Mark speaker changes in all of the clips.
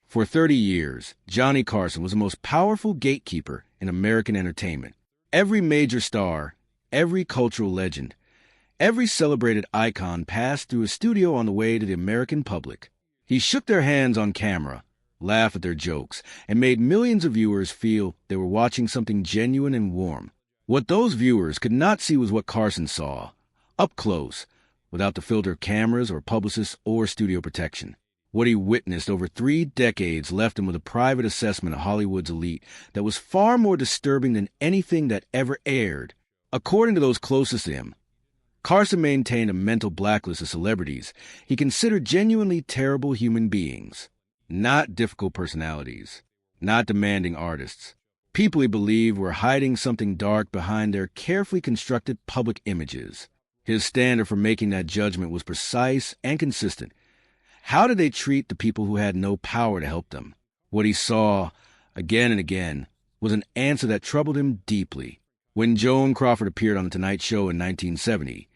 Speaker 1: For 30 years, Johnny Carson was the most powerful gatekeeper in American entertainment. Every major star, every cultural legend, every celebrated icon passed through his studio on the way to the American public. He shook their hands on camera, laughed at their jokes, and made millions of viewers feel they were watching something genuine and warm. What those viewers could not see was what Carson saw, up close, without the filter of cameras or publicists or studio protection. What he witnessed over 3 decades left him with a private assessment of Hollywood's elite that was far more disturbing than anything that ever aired. According to those closest to him, Carson maintained a mental blacklist of celebrities he considered genuinely terrible human beings, not difficult personalities, not demanding artists. People he believed were hiding something dark behind their carefully constructed public images. His standard for making that judgment was precise and consistent. How did they treat the people who had no power to help them? What he saw, again and again, was an answer that troubled him deeply. When Joan Crawford appeared on The Tonight Show in 1970,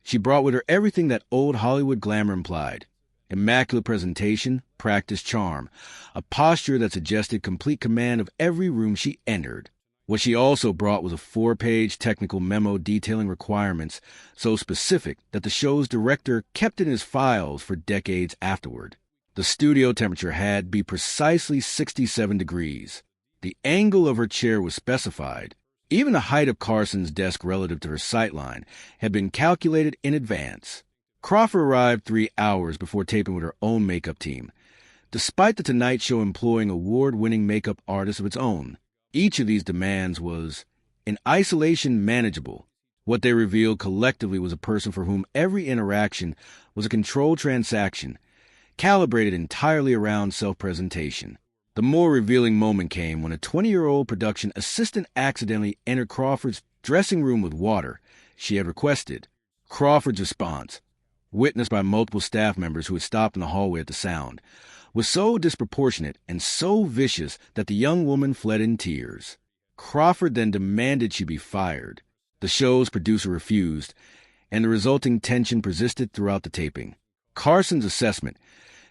Speaker 1: she brought with her everything that old Hollywood glamour implied. Immaculate presentation, practiced charm, a posture that suggested complete command of every room she entered. What she also brought was a 4-page technical memo detailing requirements so specific that the show's director kept it in his files for decades afterward. The studio temperature had to be precisely 67 degrees. The angle of her chair was specified. Even the height of Carson's desk relative to her sightline had been calculated in advance. Crawford arrived 3 hours before taping with her own makeup team, despite The Tonight Show employing award-winning makeup artists of its own. Each of these demands was, in isolation, manageable. What they revealed collectively was a person for whom every interaction was a controlled transaction, calibrated entirely around self-presentation. The more revealing moment came when a 20-year-old production assistant accidentally entered Crawford's dressing room with water she had requested. Crawford's response, witnessed by multiple staff members who had stopped in the hallway at the sound, was so disproportionate and so vicious that the young woman fled in tears. Crawford then demanded she be fired. The show's producer refused, and the resulting tension persisted throughout the taping. Carson's assessment,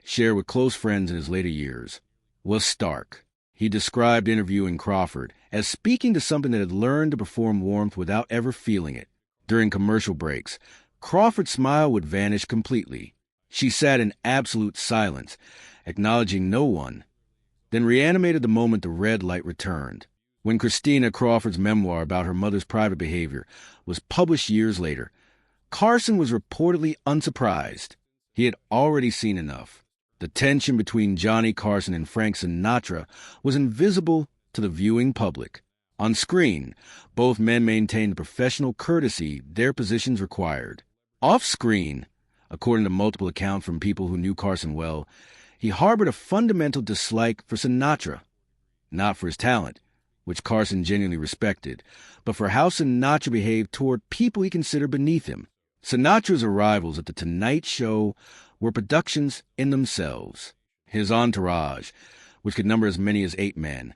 Speaker 1: shared with close friends in his later years, was stark. He described interviewing Crawford as speaking to something that had learned to perform warmth without ever feeling it. During commercial breaks, Crawford's smile would vanish completely. She sat in absolute silence, acknowledging no one, then reanimated the moment the red light returned. When Christina Crawford's memoir about her mother's private behavior was published years later, Carson was reportedly unsurprised. He had already seen enough. The tension between Johnny Carson and Frank Sinatra was invisible to the viewing public. On screen, both men maintained the professional courtesy their positions required. Off-screen, according to multiple accounts from people who knew Carson well, he harbored a fundamental dislike for Sinatra, not for his talent, which Carson genuinely respected, but for how Sinatra behaved toward people he considered beneath him. Sinatra's arrivals at The Tonight Show were productions in themselves. His entourage, which could number as many as 8 men,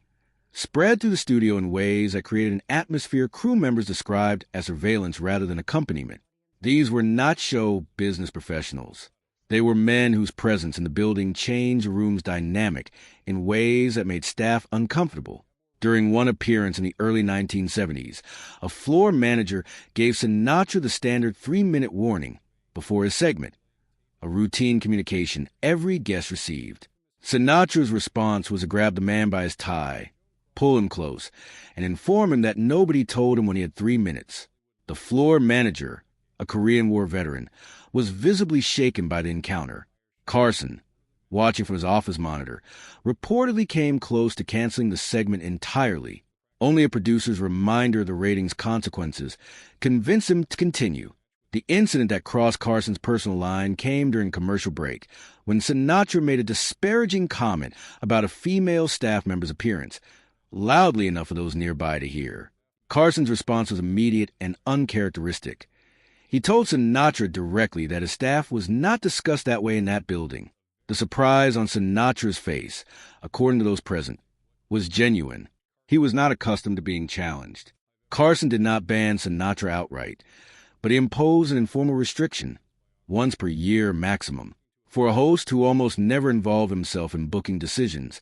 Speaker 1: spread through the studio in ways that created an atmosphere crew members described as surveillance rather than accompaniment. These were not show business professionals. They were men whose presence in the building changed the room's dynamic in ways that made staff uncomfortable. During one appearance in the early 1970s, a floor manager gave Sinatra the standard 3-minute warning before his segment, a routine communication every guest received. Sinatra's response was to grab the man by his tie, pull him close, and inform him that nobody told him when he had 3 minutes. The floor manager, a Korean War veteran, was visibly shaken by the encounter. Carson, watching from his office monitor, reportedly came close to canceling the segment entirely. Only a producer's reminder of the rating's consequences convinced him to continue. The incident that crossed Carson's personal line came during commercial break, when Sinatra made a disparaging comment about a female staff member's appearance, loudly enough for those nearby to hear. Carson's response was immediate and uncharacteristic. He told Sinatra directly that his staff was not discussed that way in that building. The surprise on Sinatra's face, according to those present, was genuine. He was not accustomed to being challenged. Carson did not ban Sinatra outright, but he imposed an informal restriction, once per year maximum. For a host who almost never involved himself in booking decisions,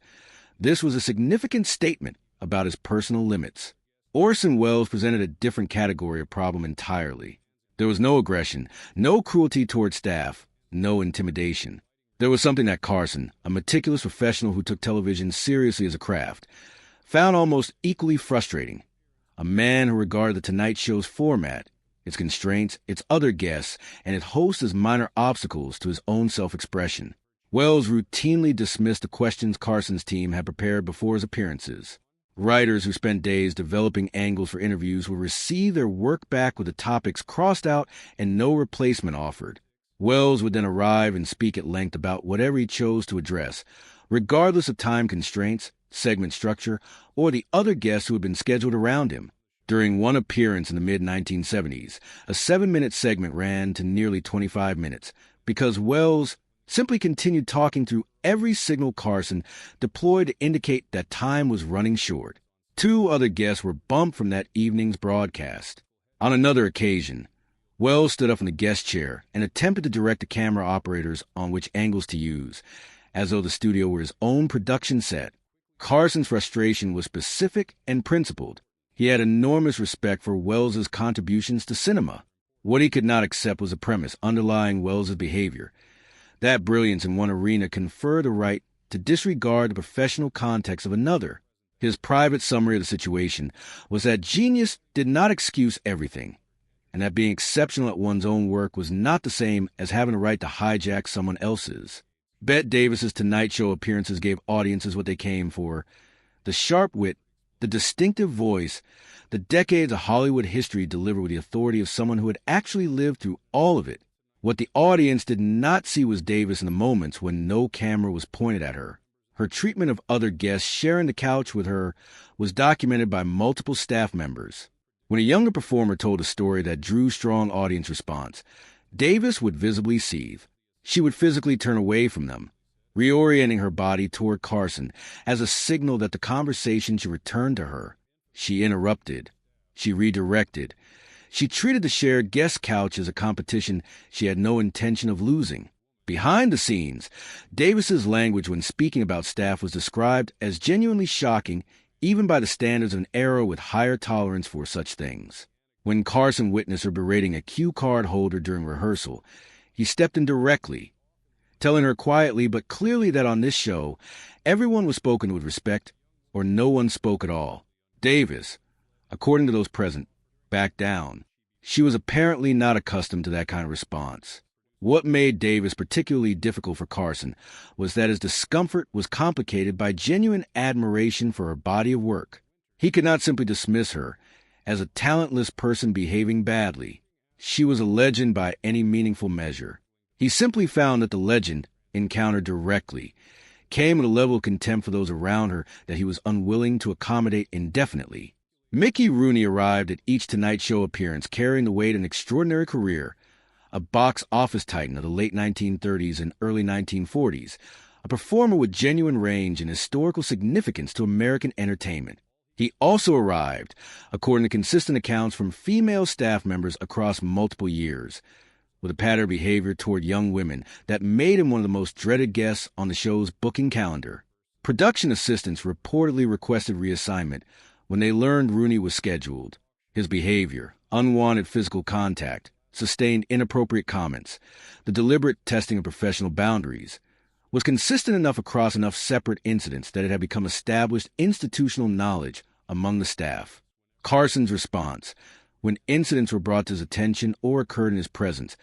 Speaker 1: this was a significant statement about his personal limits. Orson Welles presented a different category of problem entirely. There was no aggression, no cruelty toward staff, no intimidation. There was something that Carson, a meticulous professional who took television seriously as a craft, found almost equally frustrating. A man who regarded The Tonight Show's format, its constraints, its other guests, and its hosts as minor obstacles to his own self-expression. Welles routinely dismissed the questions Carson's team had prepared before his appearances. Writers who spent days developing angles for interviews would receive their work back with the topics crossed out and no replacement offered. Welles would then arrive and speak at length about whatever he chose to address, regardless of time constraints, segment structure, or the other guests who had been scheduled around him. During one appearance in the mid-1970s, a 7-minute segment ran to nearly 25 minutes because Welles simply continued talking through every signal Carson deployed to indicate that time was running short. 2 other guests were bumped from that evening's broadcast. On another occasion, Welles stood up in the guest chair and attempted to direct the camera operators on which angles to use, as though the studio were his own production set. Carson's frustration was specific and principled. He had enormous respect for Welles's contributions to cinema. What he could not accept was a premise underlying Welles's behavior. That brilliance in one arena conferred the right to disregard the professional context of another. His private summary of the situation was that genius did not excuse everything, and that being exceptional at one's own work was not the same as having the right to hijack someone else's. Bette Davis's Tonight Show appearances gave audiences what they came for: the sharp wit, the distinctive voice, the decades of Hollywood history delivered with the authority of someone who had actually lived through all of it. What the audience did not see was Davis in the moments when no camera was pointed at her. Her treatment of other guests sharing the couch with her was documented by multiple staff members. When a younger performer told a story that drew strong audience response, Davis would visibly seethe. She would physically turn away from them, reorienting her body toward Carson as a signal that the conversation should return to her. She interrupted. She redirected. She treated the shared guest couch as a competition she had no intention of losing. Behind the scenes, Davis's language when speaking about staff was described as genuinely shocking, even by the standards of an era with higher tolerance for such things. When Carson witnessed her berating a cue card holder during rehearsal, he stepped in directly, telling her quietly but clearly that on this show, everyone was spoken with respect, or no one spoke at all. Davis, according to those present, backed down. She was apparently not accustomed to that kind of response. What made Davis particularly difficult for Carson was that his discomfort was complicated by genuine admiration for her body of work. He could not simply dismiss her as a talentless person behaving badly. She was a legend by any meaningful measure. He simply found that the legend, encountered directly, came at a level of contempt for those around her that he was unwilling to accommodate indefinitely. Mickey Rooney arrived at each Tonight Show appearance carrying the weight of an extraordinary career, a box office titan of the late 1930s and early 1940s, a performer with genuine range and historical significance to American entertainment. He also arrived, according to consistent accounts from female staff members across multiple years, with a pattern of behavior toward young women that made him one of the most dreaded guests on the show's booking calendar. Production assistants reportedly requested reassignment when they learned Rooney was scheduled. His behavior, unwanted physical contact, sustained inappropriate comments, the deliberate testing of professional boundaries, was consistent enough across enough separate incidents that it had become established institutional knowledge among the staff. Carson's response, when incidents were brought to his attention or occurred in his presence,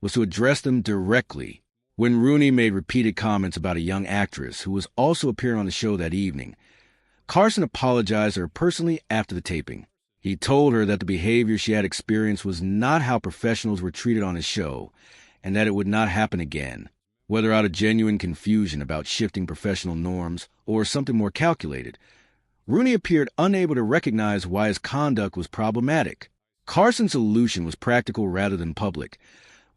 Speaker 1: was to address them directly. When Rooney made repeated comments about a young actress who was also appearing on the show that evening, Carson apologized to her personally after the taping. He told her that the behavior she had experienced was not how professionals were treated on his show, and that it would not happen again, whether out of genuine confusion about shifting professional norms or something more calculated. Rooney appeared unable to recognize why his conduct was problematic. Carson's solution was practical rather than public.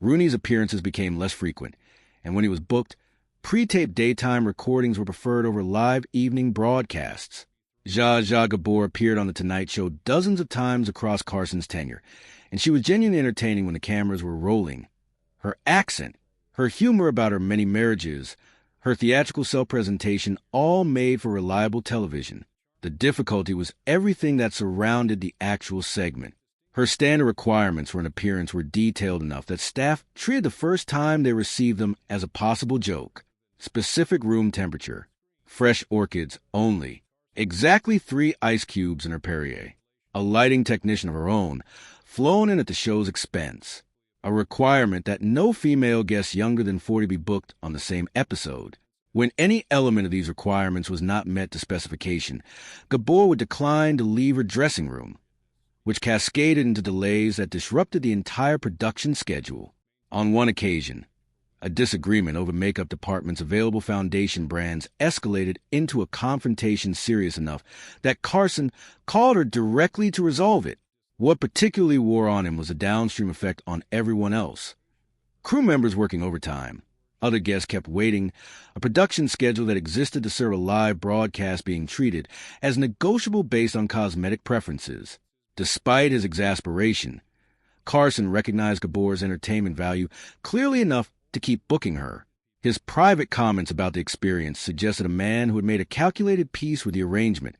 Speaker 1: Rooney's appearances became less frequent, and when he was booked, pre-taped daytime recordings were preferred over live evening broadcasts. Zsa Zsa Gabor appeared on The Tonight Show dozens of times across Carson's tenure, and she was genuinely entertaining when the cameras were rolling. Her accent, Her humor about her many marriages, her theatrical self-presentation, all made for reliable television. The difficulty was everything that surrounded the actual segment. Her standard requirements for an appearance were detailed enough that staff treated the first time they received them as a possible joke. Specific room temperature, fresh orchids only, exactly 3 ice cubes in her Perrier, a lighting technician of her own, flown in at the show's expense, a requirement that no female guest younger than 40 be booked on the same episode. When any element of these requirements was not met to specification, Gabor would decline to leave her dressing room, which cascaded into delays that disrupted the entire production schedule. On one occasion, a disagreement over makeup department's available foundation brands escalated into a confrontation serious enough that Carson called her directly to resolve it. What particularly wore on him was a downstream effect on everyone else. Crew members working overtime. Other guests kept waiting, a production schedule that existed to serve a live broadcast being treated as negotiable based on cosmetic preferences. Despite his exasperation, Carson recognized Gabor's entertainment value clearly enough to keep booking her. His private comments about the experience suggested a man who had made a calculated peace with the arrangement,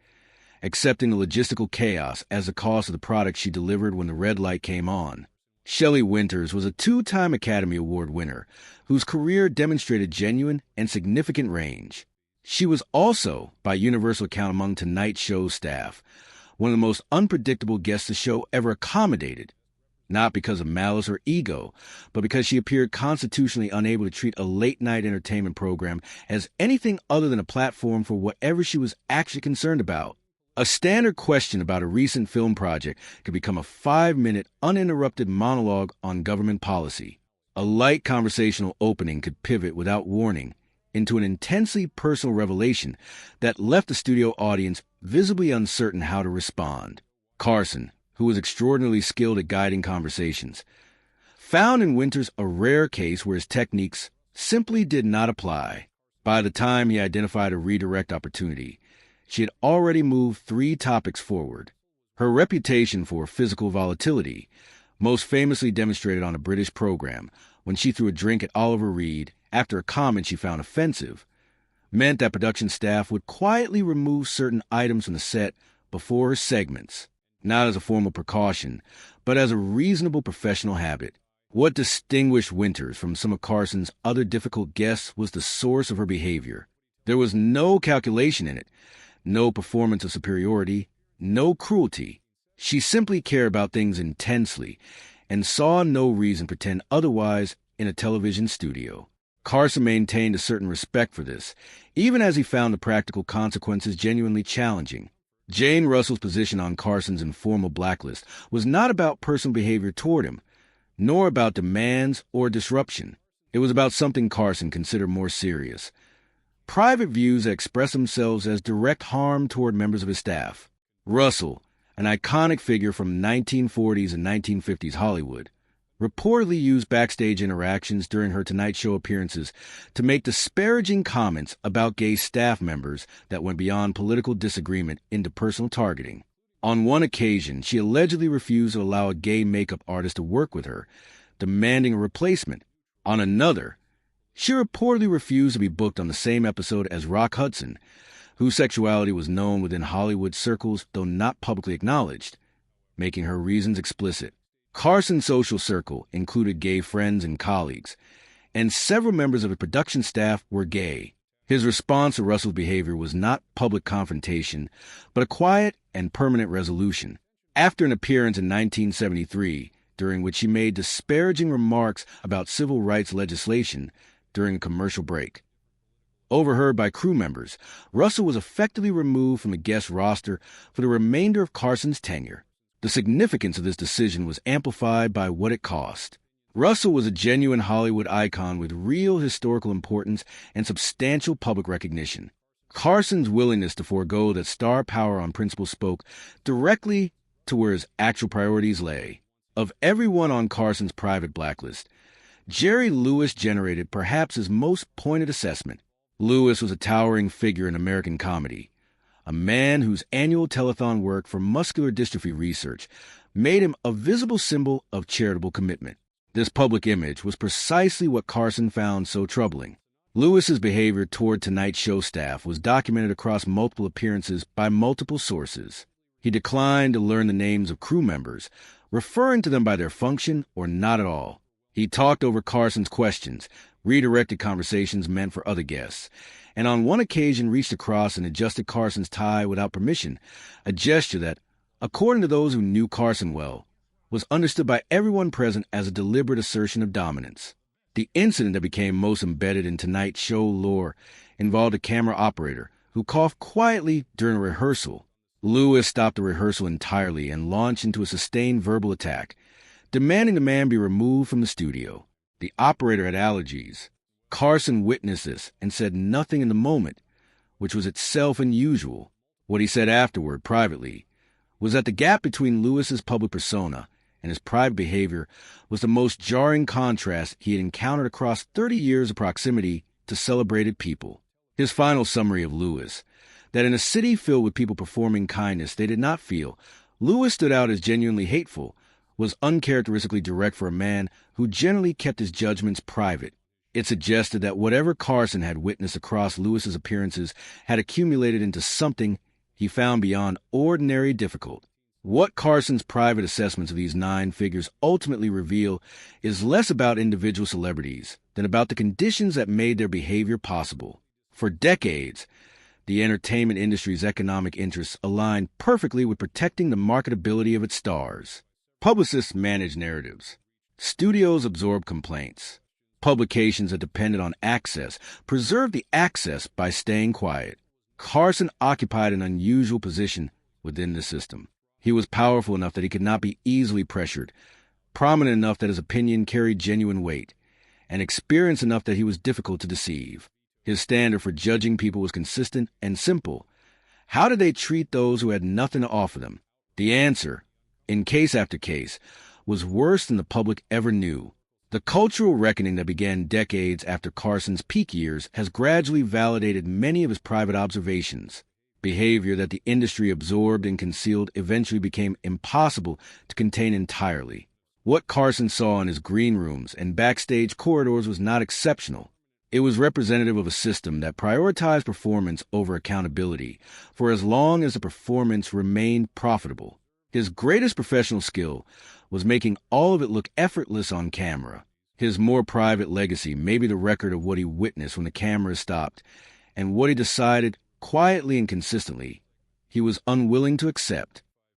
Speaker 1: accepting the logistical chaos as the cost of the product she delivered when the red light came on. Shelley Winters was a 2-time Academy Award winner whose career demonstrated genuine and significant range. She was also, by universal account among Tonight Show staff, one of the most unpredictable guests the show ever accommodated, not because of malice or ego, but because she appeared constitutionally unable to treat a late-night entertainment program as anything other than a platform for whatever she was actually concerned about. A standard question about a recent film project could become a 5-minute, uninterrupted monologue on government policy. A light conversational opening could pivot without warning into an intensely personal revelation that left the studio audience visibly uncertain how to respond. Carson, who was extraordinarily skilled at guiding conversations, found in Winters a rare case where his techniques simply did not apply. By the time he identified a redirect opportunity, she had already moved 3 topics forward. Her reputation for physical volatility, most famously demonstrated on a British program when she threw a drink at Oliver Reed after a comment she found offensive, meant that production staff would quietly remove certain items from the set before her segments, not as a formal precaution, but as a reasonable professional habit. What distinguished Winters from some of Carson's other difficult guests was the source of her behavior. There was no calculation in it, no performance of superiority, no cruelty. She simply cared about things intensely and saw no reason to pretend otherwise in a television studio. Carson maintained a certain respect for this, even as he found the practical consequences genuinely challenging. Jane Russell's position on Carson's informal blacklist was not about personal behavior toward him, nor about demands or disruption. It was about something Carson considered more serious: private views that express themselves as direct harm toward members of his staff. Russell, an iconic figure from 1940s and 1950s Hollywood, reportedly used backstage interactions during her Tonight Show appearances to make disparaging comments about gay staff members that went beyond political disagreement into personal targeting. On one occasion, she allegedly refused to allow a gay makeup artist to work with her, demanding a replacement. On another, she reportedly refused to be booked on the same episode as Rock Hudson, whose sexuality was known within Hollywood circles, though not publicly acknowledged, making her reasons explicit. Carson's social circle included gay friends and colleagues, and several members of the production staff were gay. His response to Russell's behavior was not public confrontation, but a quiet and permanent resolution. After an appearance in 1973, during which he made disparaging remarks about civil rights legislation during a commercial break, overheard by crew members, Russell was effectively removed from the guest roster for the remainder of Carson's tenure. The significance of this decision was amplified by what it cost. Russell was a genuine Hollywood icon with real historical importance and substantial public recognition. Carson's willingness to forego that star power on principle spoke directly to where his actual priorities lay. Of everyone on Carson's private blacklist, Jerry Lewis generated perhaps his most pointed assessment. Lewis was a towering figure in American comedy, a man whose annual telethon work for muscular dystrophy research made him a visible symbol of charitable commitment. This public image was precisely what Carson found so troubling. Lewis's behavior toward Tonight Show staff was documented across multiple appearances by multiple sources. He declined to learn the names of crew members, referring to them by their function or not at all. He talked over Carson's questions, redirected conversations meant for other guests, and on one occasion reached across and adjusted Carson's tie without permission, a gesture that, according to those who knew Carson well, was understood by everyone present as a deliberate assertion of dominance. The incident that became most embedded in Tonight Show lore involved a camera operator who coughed quietly during a rehearsal. Lewis stopped the rehearsal entirely and launched into a sustained verbal attack, demanding the man be removed from the studio. The operator had allergies. Carson witnessed this and said nothing in the moment, which was itself unusual. What he said afterward, privately, was that the gap between Lewis's public persona and his private behavior was the most jarring contrast he had encountered across 30 years of proximity to celebrated people. His final summary of Lewis, that in a city filled with people performing kindness they did not feel, Lewis stood out as genuinely hateful, was uncharacteristically direct for a man who generally kept his judgments private. It suggested that whatever Carson had witnessed across Lewis's appearances had accumulated into something he found beyond ordinary difficult. What Carson's private assessments of these 9 figures ultimately reveal is less about individual celebrities than about the conditions that made their behavior possible. For decades, the entertainment industry's economic interests aligned perfectly with protecting the marketability of its stars. Publicists managed narratives. Studios absorbed complaints. Publications that depended on access preserved the access by staying quiet. Carson occupied an unusual position within the system. He was powerful enough that he could not be easily pressured, prominent enough that his opinion carried genuine weight, and experienced enough that he was difficult to deceive. His standard for judging people was consistent and simple. How did they treat those who had nothing to offer them? The answer, in case after case, was worse than the public ever knew. The cultural reckoning that began decades after Carson's peak years has gradually validated many of his private observations. Behavior that the industry absorbed and concealed eventually became impossible to contain entirely. What Carson saw in his green rooms and backstage corridors was not exceptional. It was representative of a system that prioritized performance over accountability for as long as the performance remained profitable. His greatest professional skill was making all of it look effortless on camera. His more private legacy may be the record of what he witnessed when the camera stopped and what he decided, quietly and consistently, he was unwilling to accept.